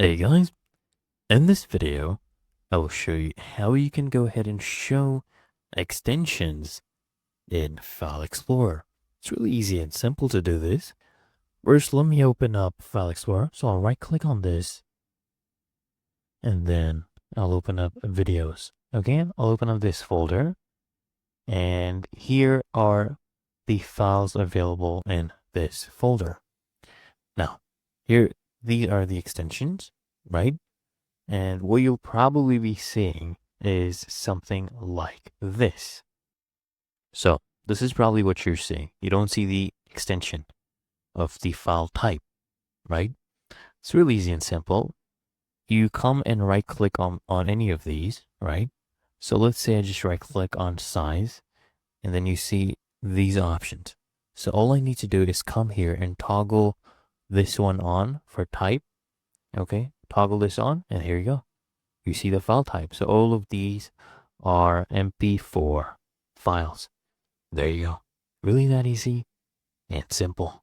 Hey guys, in this video, I will show you how you can go ahead and show extensions in File Explorer. It's really easy and simple to do this. First, let me open up File Explorer. So I'll right click on this and then I'll open up videos. Okay, I'll open up this folder and here are the files available in this folder. Now, these are the extensions, right? And what you'll probably be seeing is something like this. So this is probably what you're seeing. You don't see the extension of the file type, right? It's really easy and simple. You come and right click on any of these, right? So let's say I just right click on size and then you see these options. So all I need to do is come here and toggle this one on for type. Okay, toggle this on and here you go. You see the file type. So all of these are MP4 files. There you go. Really that easy and simple.